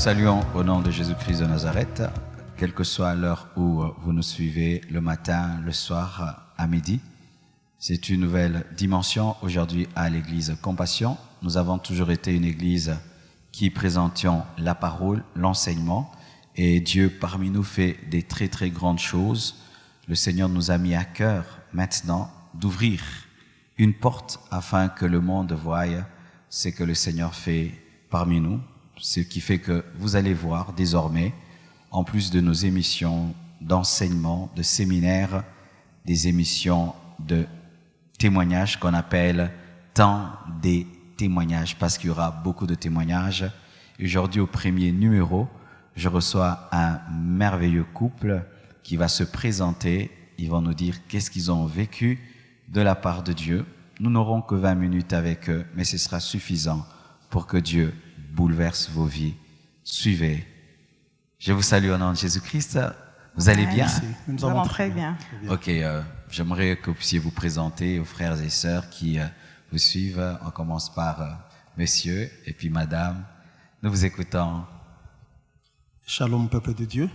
saluons au nom de Jésus-Christ de Nazareth, quelle que soit l'heure où vous nous suivez, le matin, le soir, à midi. C'est une nouvelle dimension aujourd'hui à l'église Compassion. Nous avons toujours été une église qui présentions la parole, l'enseignement, et Dieu parmi nous fait des très très grandes choses. Le Seigneur nous a mis à cœur maintenant d'ouvrir une porte afin que le monde voie ce que le Seigneur fait parmi nous. Ce qui fait que vous allez voir désormais, en plus de nos émissions d'enseignement, de séminaires, des émissions de témoignages qu'on appelle temps des témoignages, parce qu'il y aura beaucoup de témoignages. Aujourd'hui, au premier numéro, je reçois un merveilleux couple qui va se présenter. Ils vont nous dire qu'est-ce qu'ils ont vécu de la part de Dieu. Nous n'aurons que 20 minutes avec eux, mais ce sera suffisant pour que Dieu bouleverse vos vies. Suivez. Je vous salue au nom de Jésus-Christ. Vous allez bien? Nous allons très bien. Ok, j'aimerais que vous puissiez vous présenter aux frères et sœurs qui vous suivent. On commence par monsieur et puis madame. Nous vous écoutons. Shalom, peuple de Dieu.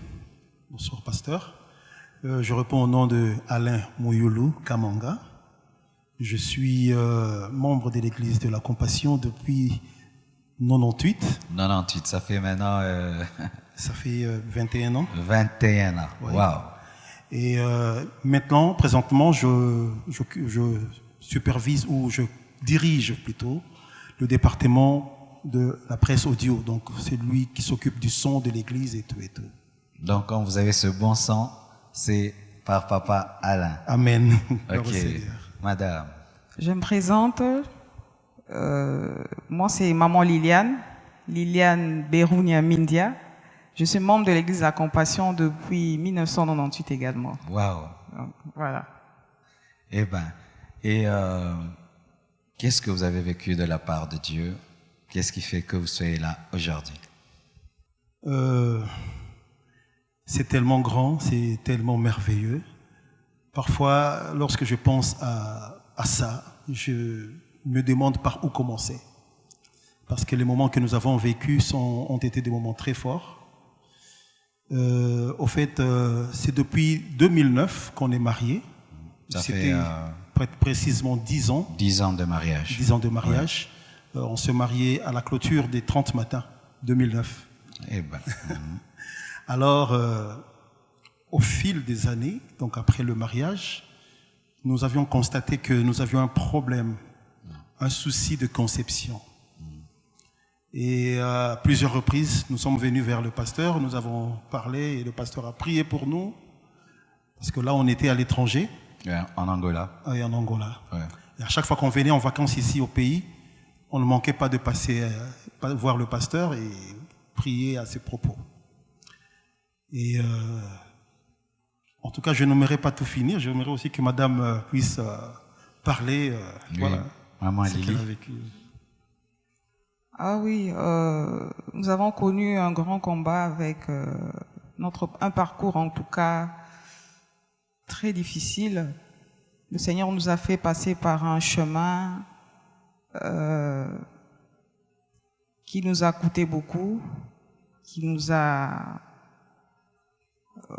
Bonsoir, pasteur. Je réponds au nom de Alain Moyoulou Kamanga. Je suis membre de l'église de la Compassion depuis 98. 98, ça fait maintenant... Ça fait 21 ans. 21 ans, ouais. Waouh. Et maintenant, présentement, je supervise ou je dirige plutôt le département de la presse audio. Donc, c'est lui qui s'occupe du son de l'église et tout et tout. Donc, quand vous avez ce bon son, c'est par papa Alain. Amen. Ok, madame. Je me présente. Moi, c'est maman Liliane Berounia Mindia. Je suis membre de l'église de la Compassion depuis 1998 également. Waouh. Voilà. Eh ben, qu'est-ce que vous avez vécu de la part de Dieu? Qu'est-ce qui fait que vous soyez là aujourd'hui? C'est tellement grand, c'est tellement merveilleux. Parfois, lorsque je pense à ça, je me demande par où commencer. Parce que les moments que nous avons vécus ont été des moments très forts. Au fait, c'est depuis 2009 qu'on est mariés. C'était précisément 10 ans. 10 ans de mariage. 10 ans de mariage. Ouais. On se mariait à la clôture des 30 matins 2009. Eh ben. Alors, au fil des années, donc après le mariage, nous avions constaté que nous avions un problème, un souci de conception. Et à plusieurs reprises, nous sommes venus vers le pasteur, nous avons parlé et le pasteur a prié pour nous, parce que là, on était à l'étranger. En Angola. Oui, en Angola. Ouais. Et à chaque fois qu'on venait en vacances ici au pays, on ne manquait pas de passer voir le pasteur et prier à ses propos. Et en tout cas, je n'aimerais pas tout finir. J'aimerais aussi que madame puisse parler. Oui. Voilà. Maman ce qu'elle a Lily. vécu. Ah oui, nous avons connu un grand combat avec un parcours en tout cas très difficile. Le Seigneur nous a fait passer par un chemin qui nous a coûté beaucoup, qui nous a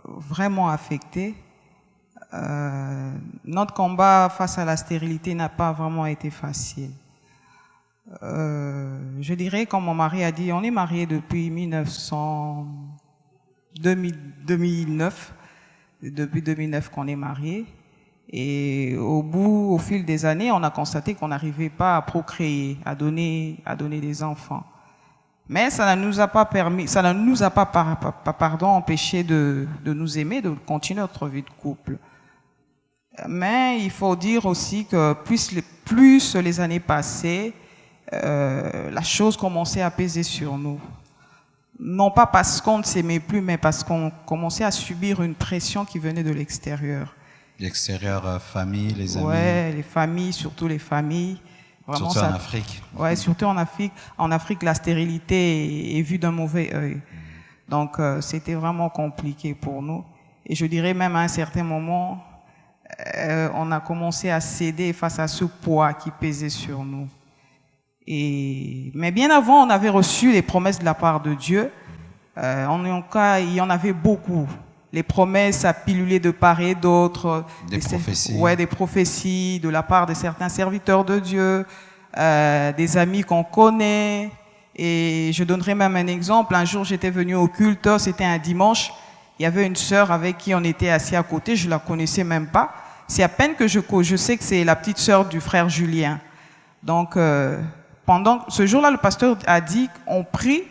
vraiment affectés. Notre combat face à la stérilité n'a pas vraiment été facile. Je dirais, comme mon mari a dit, on est mariés depuis 2009. Depuis 2009 qu'on est mariés. Et au fil des années, on a constaté qu'on n'arrivait pas à procréer, à donner des enfants. Mais ça ne nous a pas empêché de nous aimer, de continuer notre vie de couple. Mais il faut dire aussi que plus les années passaient, la chose commençait à peser sur nous. Non pas parce qu'on ne s'aimait plus, mais parce qu'on commençait à subir une pression qui venait de l'extérieur. L'extérieur, famille, les amis. Ouais, les familles, surtout les familles. Vraiment, surtout en Afrique. Ouais, surtout en Afrique. En Afrique, la stérilité est vue d'un mauvais œil. Donc, c'était vraiment compliqué pour nous. Et je dirais même à un certain moment, on a commencé à céder face à ce poids qui pesait sur nous. Mais bien avant, on avait reçu les promesses de la part de Dieu En tout cas, il y en avait beaucoup. Les promesses à piluler de part et d'autre. Des prophéties. Ouais, des prophéties de la part de certains serviteurs de Dieu, des amis qu'on connaît. Et je donnerai même un exemple. Un jour, j'étais venu au culte, c'était un dimanche. Il y avait une sœur avec qui on était assis à côté, je la connaissais même pas. C'est à peine que je sais que c'est la petite sœur du frère Julien. Donc, pendant ce jour-là, le pasteur a dit qu'on prie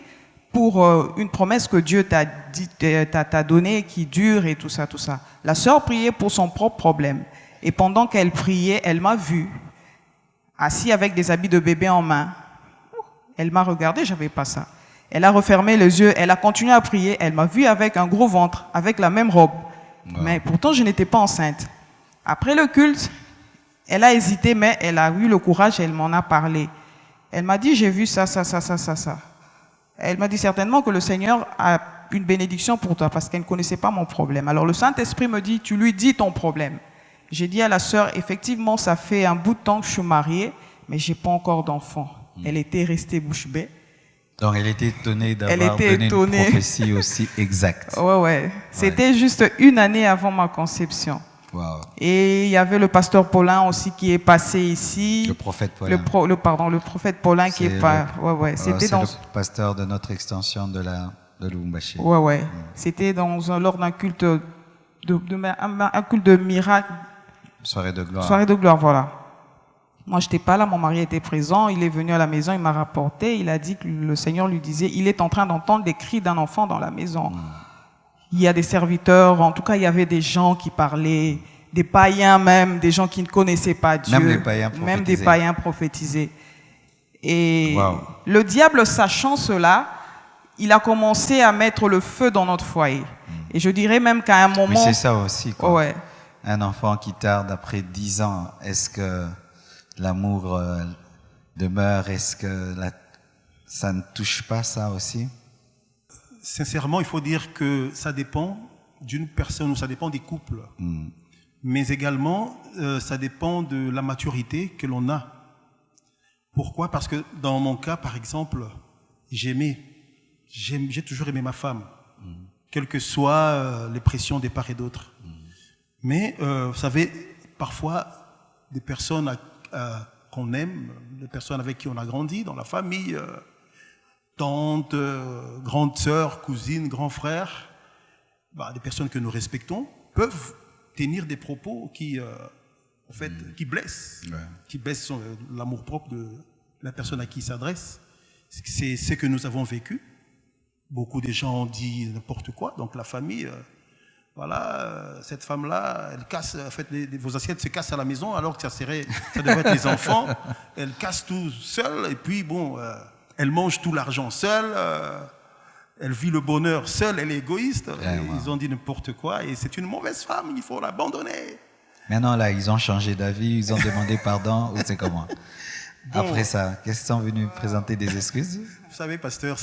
pour une promesse que Dieu t'a donnée, qui dure et tout ça, tout ça. La sœur priait pour son propre problème. Et pendant qu'elle priait, elle m'a vu, assis avec des habits de bébé en main. Elle m'a regardé, j'avais pas ça. Elle a refermé les yeux, elle a continué à prier. Elle m'a vu avec un gros ventre, avec la même robe. Wow. Mais pourtant, je n'étais pas enceinte. Après le culte, elle a hésité, mais elle a eu le courage et elle m'en a parlé. Elle m'a dit, j'ai vu ça. Elle m'a dit certainement que le Seigneur a une bénédiction pour toi parce qu'elle ne connaissait pas mon problème. Alors le Saint-Esprit me dit, tu lui dis ton problème. J'ai dit à la sœur, effectivement, ça fait un bout de temps que je suis mariée, mais j'ai pas encore d'enfant. Elle était restée bouche bée. Donc elle était étonnée d'avoir donné une prophétie aussi exacte. Ouais. C'était juste une année avant ma conception. Wow. Et il y avait le pasteur Paulin aussi qui est passé ici. Le prophète Paulin. Le prophète Paulin qui est pas. C'était le pasteur de notre extension de Lubumbashi. Ouais. C'était lors d'un culte un culte de miracle. Soirée de gloire. Soirée de gloire, voilà. Moi, je n'étais pas là, mon mari était présent, il est venu à la maison, il m'a rapporté, il a dit que le Seigneur lui disait, il est en train d'entendre les cris d'un enfant dans la maison. Il y a des serviteurs, en tout cas, il y avait des gens qui parlaient, des païens même, des gens qui ne connaissaient pas Dieu. Même les païens prophétisés. Même des païens prophétisés. Et le diable, sachant cela, il a commencé à mettre le feu dans notre foyer. Et je dirais même qu'à un moment... Mais c'est ça aussi, quoi. Ouais. Un enfant qui tarde après 10 ans, est-ce que l'amour demeure? Est-ce que ça ne touche pas ça aussi? Sincèrement, il faut dire que ça dépend d'une personne ou ça dépend des couples. Mais également, ça dépend de la maturité que l'on a. Pourquoi? Parce que dans mon cas, par exemple, j'ai toujours aimé ma femme, quelles que soient les pressions des part et d'autre. Mais, vous savez, parfois, des personnes qu'on aime, des personnes avec qui on a grandi dans la famille, tantes, grandes sœurs, cousines, grands frères, des personnes que nous respectons, peuvent tenir des propos qui, en fait, qui blessent, qui blessent l'amour-propre de la personne à qui ils s'adressent. C'est ce que nous avons vécu. Beaucoup de gens ont dit n'importe quoi, donc la famille... cette femme-là, elle casse, en fait, vos assiettes se cassent à la maison alors que ça devrait être les enfants. Elle casse tout seule et puis elle mange tout l'argent seule. Elle vit le bonheur seule, elle est égoïste. Ils ont dit n'importe quoi et c'est une mauvaise femme, il faut l'abandonner. Maintenant là, ils ont changé d'avis, ils ont demandé pardon ou c'est comment? Après ça, qu'est-ce qu'ils sont venus présenter des excuses? Vous savez, pasteur,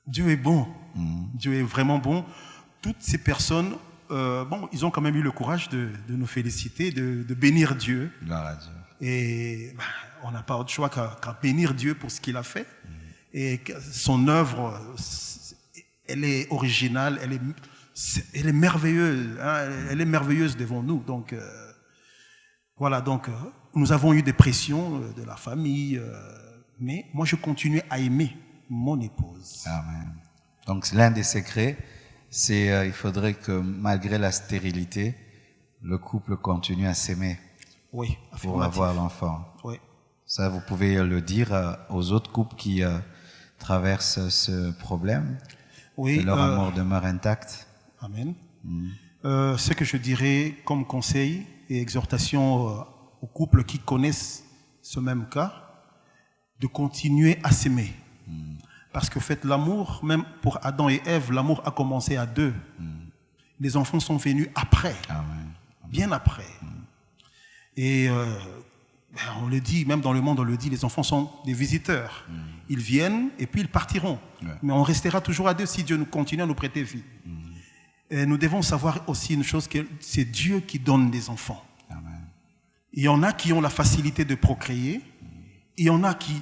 Dieu est bon. Dieu est vraiment bon. Toutes ces personnes, ils ont quand même eu le courage de nous féliciter, de bénir Dieu. Gloire à Dieu. Et on n'a pas autre choix qu'à bénir Dieu pour ce qu'il a fait. Et son œuvre, elle est originale, elle est merveilleuse. Elle est merveilleuse devant nous. Donc, nous avons eu des pressions de la famille. Mais moi, je continue à aimer mon épouse. Amen. Donc, l'un des secrets, il faudrait que malgré la stérilité, le couple continue à s'aimer pour avoir l'enfant. Oui. Ça, vous pouvez le dire aux autres couples qui traversent ce problème. Oui. Que leur amour demeure intact. Amen. Ce que je dirais comme conseil et exhortation aux couples qui connaissent ce même cas, de continuer à s'aimer. Parce que, l'amour, même pour Adam et Ève, l'amour a commencé à 2. Les enfants sont venus après. Amen. Bien après. Et on le dit, même dans le monde, on le dit, les enfants sont des visiteurs. Ils viennent et puis ils partiront. Mais on restera toujours à 2 si Dieu nous continue à nous prêter vie. Et nous devons savoir aussi une chose, que c'est Dieu qui donne des enfants. Amen. Il y en a qui ont la facilité de procréer. Il y en a qui,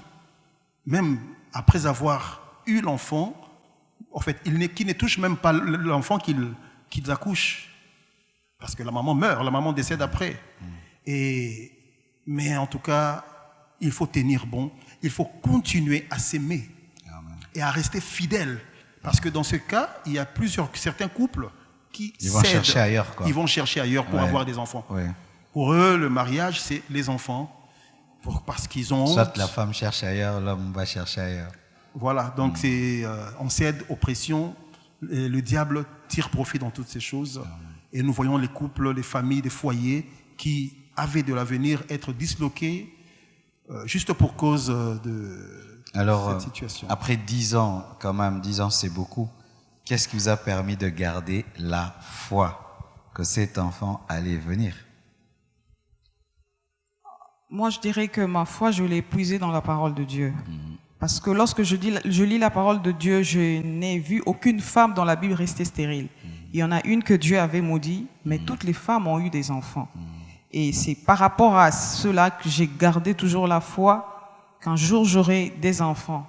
même après avoir eu l'enfant, en fait, qui ne touchent même pas l'enfant qu'ils accouchent. Parce que la maman meurt, la maman décède après. Mais en tout cas, il faut tenir bon, il faut continuer à s'aimer et à rester fidèle. Parce que dans ce cas, il y a certains couples qui Ils vont chercher ailleurs, quoi. Ils vont chercher ailleurs pour avoir des enfants. Ouais. Pour eux, le mariage, c'est les enfants. Parce qu'ils ont honte. Soit la femme cherche ailleurs, l'homme va chercher ailleurs. Voilà, donc on cède aux pressions. Le diable tire profit dans toutes ces choses. Et nous voyons les couples, les familles, les foyers qui avaient de l'avenir être disloqués juste pour cause de cette situation. Après 10 ans, quand même, 10 ans c'est beaucoup, qu'est-ce qui vous a permis de garder la foi que cet enfant allait venir? Moi, je dirais que ma foi, je l'ai puisée dans la parole de Dieu. Parce que lorsque je lis la parole de Dieu, je n'ai vu aucune femme dans la Bible rester stérile. Il y en a une que Dieu avait maudite, mais toutes les femmes ont eu des enfants. Et c'est par rapport à cela que j'ai gardé toujours la foi qu'un jour j'aurai des enfants.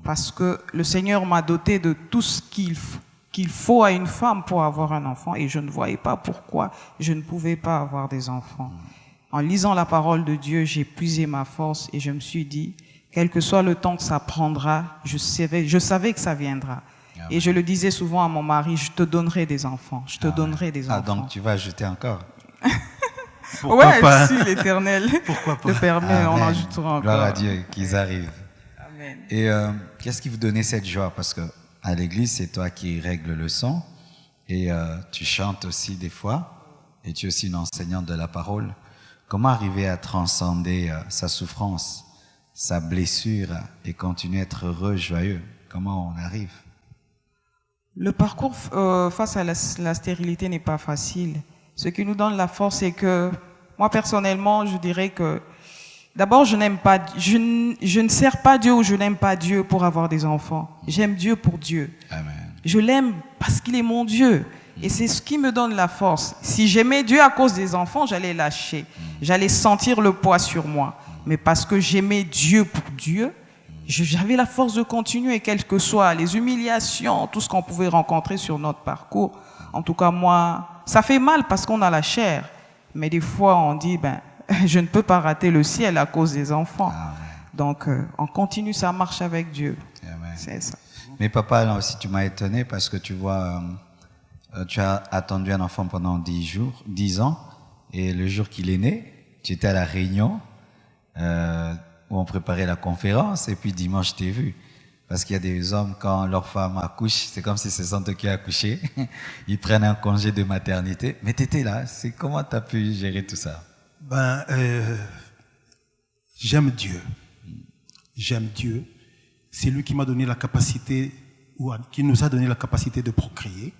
Parce que le Seigneur m'a doté de tout ce qu'il faut à une femme pour avoir un enfant, et je ne voyais pas pourquoi je ne pouvais pas avoir des enfants. En lisant la parole de Dieu, j'ai puisé ma force et je me suis dit, quel que soit le temps que ça prendra, je savais que ça viendra. Et je le disais souvent à mon mari, je te donnerai des enfants, je te donnerai des enfants. Ah, donc tu vas ajouter encore? Pourquoi pas? Si l'Éternel le permet, on ajoutera encore. Gloire à Dieu qu'ils arrivent. Amen. Et qu'est-ce qui vous donnait cette joie? Parce que à l'église, c'est toi qui règles le son et tu chantes aussi des fois et tu es aussi une enseignante de la parole. Comment arriver à transcender sa souffrance, sa blessure et continuer à être heureux, joyeux? Comment on arrive? Le parcours face à la stérilité n'est pas facile. Ce qui nous donne la force, c'est que moi personnellement, je dirais que d'abord, je ne sers pas Dieu ou je n'aime pas Dieu pour avoir des enfants. J'aime Dieu pour Dieu. Amen. Je l'aime parce qu'il est mon Dieu. Et c'est ce qui me donne la force. Si j'aimais Dieu à cause des enfants, j'allais lâcher. J'allais sentir le poids sur moi. Mais parce que j'aimais Dieu pour Dieu, j'avais la force de continuer, quelles que soient les humiliations, tout ce qu'on pouvait rencontrer sur notre parcours. En tout cas, moi, ça fait mal parce qu'on a la chair. Mais des fois, on dit, je ne peux pas rater le ciel à cause des enfants. Amen. Donc, on continue sa marche avec Dieu. Amen. C'est ça. Mais papa, là aussi, tu m'as étonné parce que tu vois, tu as attendu un enfant pendant 10 ans, et le jour qu'il est né, tu étais à la réunion où on préparait la conférence, et puis dimanche, je t'ai vu. Parce qu'il y a des hommes, quand leur femme accouche, c'est comme si c'est son qui a accouché. Ils prennent un congé de maternité. Mais tu étais là. Comment tu as pu gérer tout ça? J'aime Dieu. J'aime Dieu. C'est lui qui m'a donné la capacité, ou qui nous a donné la capacité de procréer.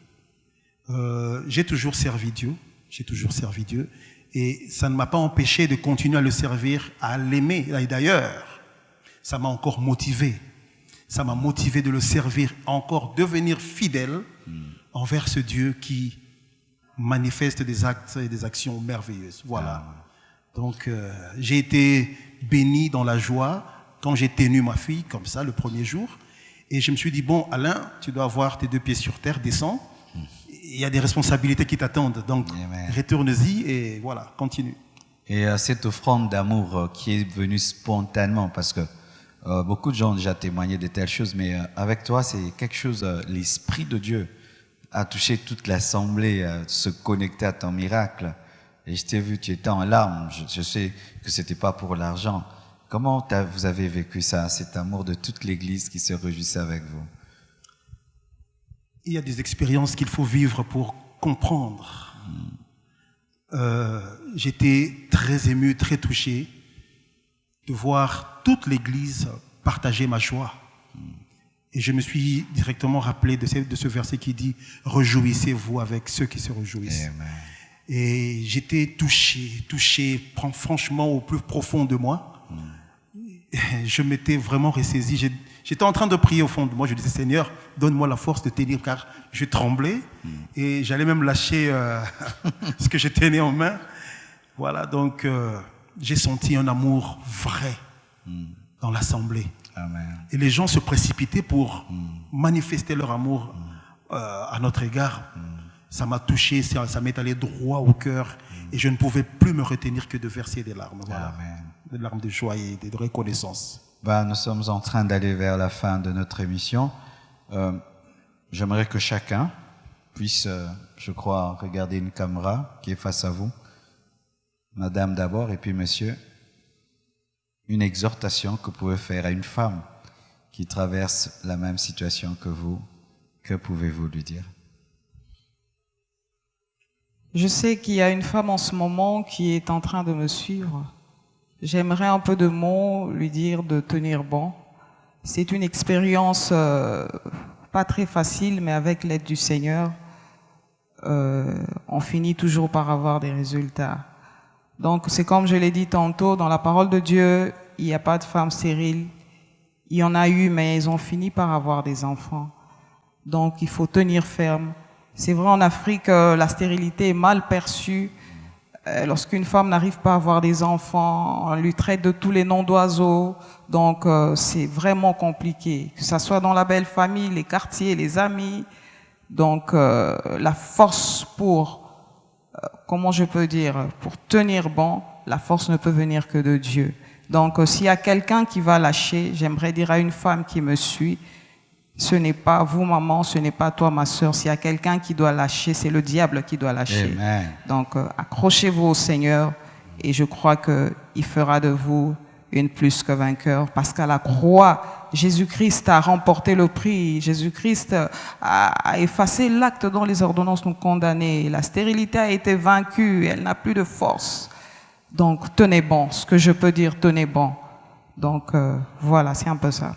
J'ai toujours servi Dieu. J'ai toujours servi Dieu. Et ça ne m'a pas empêché de continuer à le servir, à l'aimer. Et d'ailleurs, ça m'a encore motivé. Ça m'a motivé de le servir, encore devenir fidèle envers ce Dieu qui manifeste des actes et des actions merveilleuses. Voilà. Donc, j'ai été béni dans la joie quand j'ai tenu ma fille, comme ça, le premier jour. Et je me suis dit, bon, Alain, tu dois avoir tes 2 pieds sur terre, descends. Il y a des responsabilités qui t'attendent. Donc, retourne-y et voilà, continue. Et cette offrande d'amour qui est venue spontanément, parce que beaucoup de gens ont déjà témoigné de telles choses, mais avec toi, c'est quelque chose, l'Esprit de Dieu a touché toute l'assemblée, se connecter à ton miracle. Et je t'ai vu, tu étais en larmes. Je sais que c'était pas pour l'argent. Comment vous avez vécu ça, cet amour de toute l'Église qui se réjouissait avec vous? Il y a des expériences qu'il faut vivre pour comprendre. J'étais très ému, très touché de voir toute l'Église partager ma joie. Et je me suis directement rappelé de ce verset qui dit « Réjouissez-vous avec ceux qui se réjouissent ». Et j'étais touché, franchement au plus profond de moi. Je m'étais vraiment ressaisi. J'étais en train de prier au fond de moi. Je disais « Seigneur, donne-moi la force de tenir » car je tremblais et j'allais même lâcher ce que je tenais en main. Voilà, donc j'ai senti un amour vrai dans l'assemblée. Amen. Et les gens se précipitaient pour manifester leur amour à notre égard. Ça m'a touché, ça m'est allé droit au cœur. Et je ne pouvais plus me retenir que de verser des larmes. Voilà. Amen. Des larmes de joie et de reconnaissance. Nous sommes en train d'aller vers la fin de notre émission. J'aimerais que chacun puisse, je crois, regarder une caméra qui est face à vous. Madame d'abord et puis monsieur. Une exhortation que vous pouvez faire à une femme qui traverse la même situation que vous. Que pouvez-vous lui dire? Je sais qu'il y a une femme en ce moment qui est en train de me suivre. J'aimerais un peu de mots lui dire de tenir bon. C'est une expérience pas très facile, mais avec l'aide du Seigneur, on finit toujours par avoir des résultats. Donc c'est comme je l'ai dit tantôt, dans la parole de Dieu, il n'y a pas de femmes stériles. Il y en a eu, mais elles ont fini par avoir des enfants. Donc il faut tenir ferme. C'est vrai, en Afrique, la stérilité est mal perçue. Lorsqu'une femme n'arrive pas à avoir des enfants, on lui traite de tous les noms d'oiseaux. Donc, c'est vraiment compliqué. Que ça soit dans la belle famille, les quartiers, les amis. Donc, la force pour, comment je peux dire, pour tenir bon, la force ne peut venir que de Dieu. Donc, s'il y a quelqu'un qui va lâcher, j'aimerais dire à une femme qui me suit, ce n'est pas vous, maman, ce n'est pas toi, ma sœur. S'il y a quelqu'un qui doit lâcher, c'est le diable qui doit lâcher. Amen. Donc, accrochez-vous au Seigneur et je crois qu'il fera de vous une plus que vainqueur. Parce qu'à la croix, Jésus-Christ a remporté le prix. Jésus-Christ a effacé l'acte dont les ordonnances nous condamnaient. La stérilité a été vaincue. Elle n'a plus de force. Donc, tenez bon. Ce que je peux dire, tenez bon. Donc, voilà, c'est un peu ça.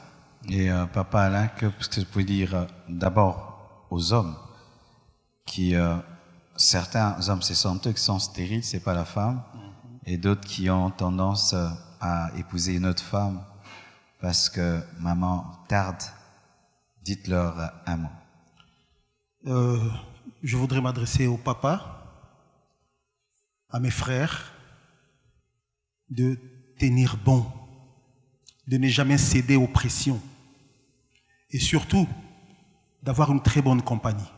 Et Papa Alain, qu'est-ce que vous pouvez dire d'abord aux hommes qui, certains hommes, ce sont eux qui sont stériles, c'est pas la femme, et d'autres qui ont tendance à épouser une autre femme parce que maman tarde. Dites-leur un mot. Je voudrais m'adresser au papa, à mes frères, de tenir bon, de ne jamais céder aux pressions. Et surtout, d'avoir une très bonne compagnie.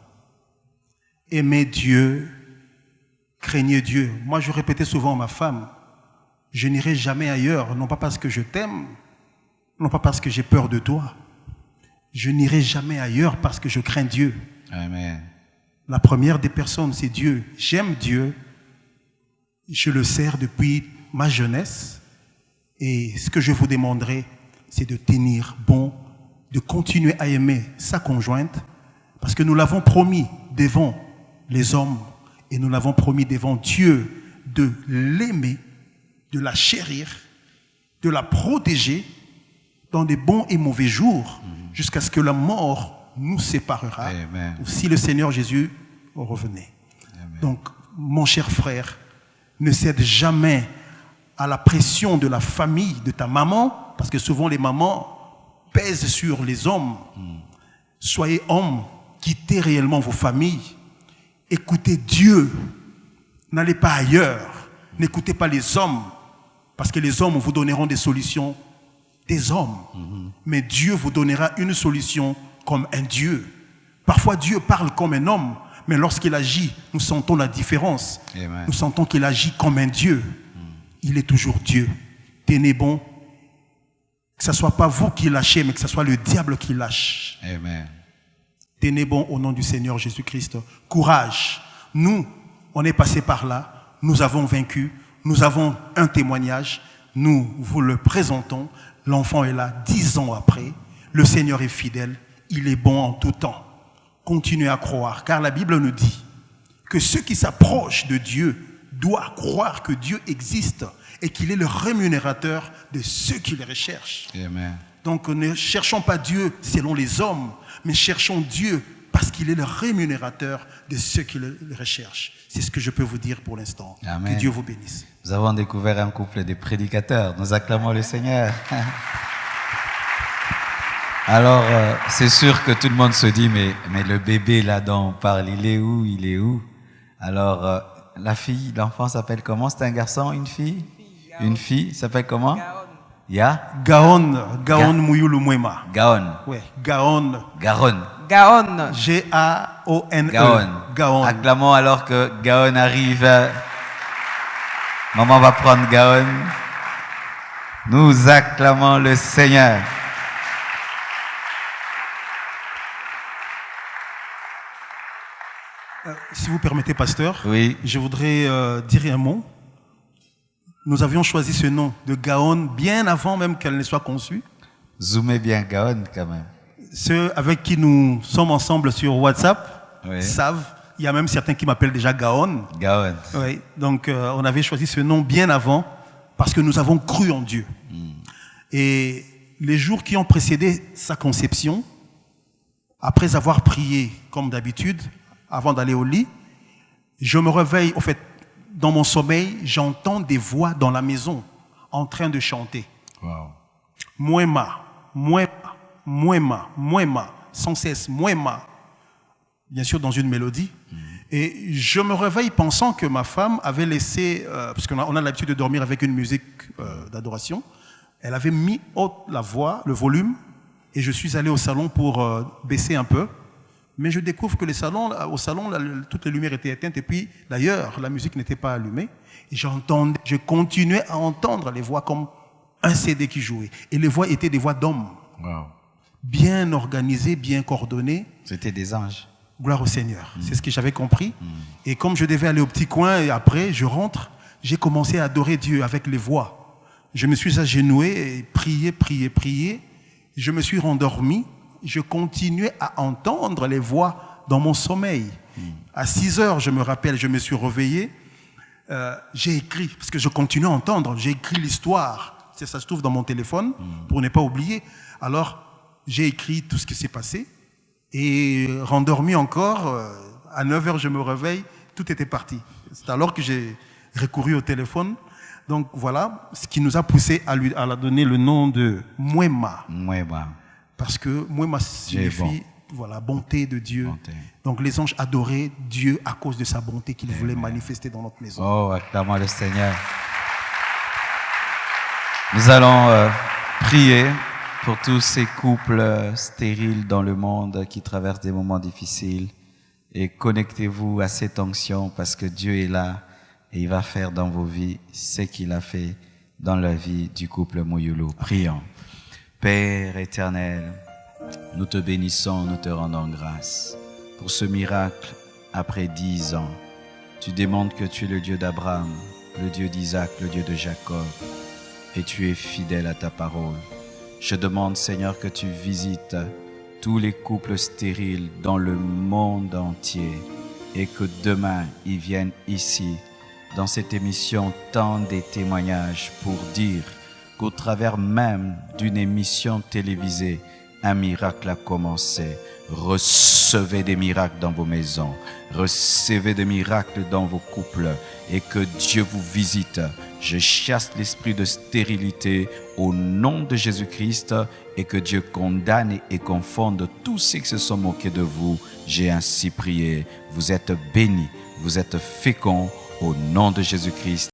Aimez Dieu, craignez Dieu. Moi, je répétais souvent à ma femme, je n'irai jamais ailleurs, non pas parce que je t'aime, non pas parce que j'ai peur de toi. Je n'irai jamais ailleurs parce que je crains Dieu. Amen. La première des personnes, c'est Dieu. J'aime Dieu. Je le sers depuis ma jeunesse. Et ce que je vous demanderai, c'est de tenir bon, de continuer à aimer sa conjointe, parce que nous l'avons promis devant les hommes, et nous l'avons promis devant Dieu de l'aimer, de la chérir, de la protéger dans des bons et mauvais jours, jusqu'à ce que la mort nous séparera, Amen. ou si le Seigneur Jésus revenait. Amen. Donc, mon cher frère, ne cède jamais à la pression de la famille, de ta maman, parce que souvent les mamans pèsent sur les hommes. Soyez hommes, quittez réellement vos familles, écoutez Dieu, n'allez pas ailleurs, n'écoutez pas les hommes, parce que les hommes vous donneront des solutions des hommes, mais Dieu vous donnera une solution comme un Dieu. Parfois Dieu parle comme un homme, mais lorsqu'il agit, nous sentons la différence. Amen. Nous sentons qu'il agit comme un Dieu. Il est toujours Dieu. Tenez bon. Que ce ne soit pas vous qui lâchez, mais que ce soit le diable qui lâche. Amen. Tenez bon au nom du Seigneur Jésus-Christ. Courage. Nous, on est passé par là. Nous avons vaincu. Nous avons un témoignage. Nous vous le présentons. L'enfant est là 10 ans après. Le Seigneur est fidèle. Il est bon en tout temps. Continuez à croire, car la Bible nous dit que ceux qui s'approchent de Dieu doivent croire que Dieu existe et qu'il est le rémunérateur de ceux qui le recherchent. Amen. Donc ne cherchons pas Dieu selon les hommes, mais cherchons Dieu parce qu'il est le rémunérateur de ceux qui le recherchent. C'est ce que je peux vous dire pour l'instant. Amen. Que Dieu vous bénisse. Nous avons découvert un couple de prédicateurs. Nous acclamons le Seigneur. Alors, c'est sûr que tout le monde se dit, mais le bébé là dont on parle, il est où? Il est où? Alors, la fille, l'enfant s'appelle comment? C'est un garçon, une fille? Une fille, s'appelle comment? Ya Gaon Muyulu Mwema. Gaon. Ouais, Gaon. Garonne. Gaon. G-A-O-N-E. Gaon. Acclamons alors que Gaon arrive. Maman va prendre Gaon. Nous acclamons le Seigneur. Si vous permettez, pasteur, Oui. je voudrais dire un mot. Nous avions choisi ce nom de Gaon bien avant même qu'elle ne soit conçue. Zoomez bien Gaon quand même. Ceux avec qui nous sommes ensemble sur WhatsApp savent. Il y a même certains qui m'appellent déjà Gaon. Gaon. Oui. Donc, on avait choisi ce nom bien avant parce que nous avons cru en Dieu. Et les jours qui ont précédé sa conception, après avoir prié comme d'habitude, avant d'aller au lit, je me réveille, en fait, dans mon sommeil, j'entends des voix dans la maison en train de chanter. Wow. Mwema, Mwema, Mwema, Mwema, sans cesse, Mwema. Bien sûr, dans une mélodie. Et je me réveille pensant que ma femme avait laissé, parce qu'on a l'habitude de dormir avec une musique d'adoration, elle avait mis haute la voix, le volume, et je suis allé au salon pour baisser un peu. Mais je découvre que au salon, toutes les lumières étaient éteintes, et puis d'ailleurs, la musique n'était pas allumée. Et je continuais à entendre les voix comme un CD qui jouait. Et les voix étaient des voix d'hommes. Wow. Bien organisées, bien coordonnées. C'était des anges. Gloire au Seigneur. C'est ce que j'avais compris. Et comme je devais aller au petit coin et après, je rentre, j'ai commencé à adorer Dieu avec les voix. Je me suis agenouillé et prié. Je me suis rendormi. Je continuais à entendre les voix dans mon sommeil. À 6 heures, je me rappelle, je me suis réveillé. J'ai écrit, parce que je continuais à entendre, j'ai écrit l'histoire. Ça se trouve dans mon téléphone, pour ne pas oublier. Alors, j'ai écrit tout ce qui s'est passé. Et rendormi encore, à 9 heures, je me réveille, tout était parti. C'est alors que j'ai recouru au téléphone. Donc voilà, ce qui nous a poussé à la donner le nom de Mwema. Mwema. Parce que Mwema signifie voilà, bonté de Dieu. Bonté. Donc les anges adoraient Dieu à cause de sa bonté qu'il voulait manifester dans notre maison. Oh, acclamons le Seigneur. Nous allons prier pour tous ces couples stériles dans le monde qui traversent des moments difficiles. Et connectez-vous à cette onction parce que Dieu est là et il va faire dans vos vies ce qu'il a fait dans la vie du couple Moyulu. Prions. Père éternel, nous te bénissons, nous te rendons grâce pour ce miracle après 10 ans. Tu démontres que tu es le Dieu d'Abraham, le Dieu d'Isaac, le Dieu de Jacob et tu es fidèle à ta parole. Je demande, Seigneur, que tu visites tous les couples stériles dans le monde entier et que demain, ils viennent ici, dans cette émission, tendre des témoignages pour dire qu'au travers même d'une émission télévisée, un miracle a commencé. Recevez des miracles dans vos maisons, recevez des miracles dans vos couples et que Dieu vous visite. Je chasse l'esprit de stérilité au nom de Jésus-Christ et que Dieu condamne et confonde tous ceux qui se sont moqués de vous. J'ai ainsi prié. Vous êtes bénis, vous êtes féconds au nom de Jésus-Christ.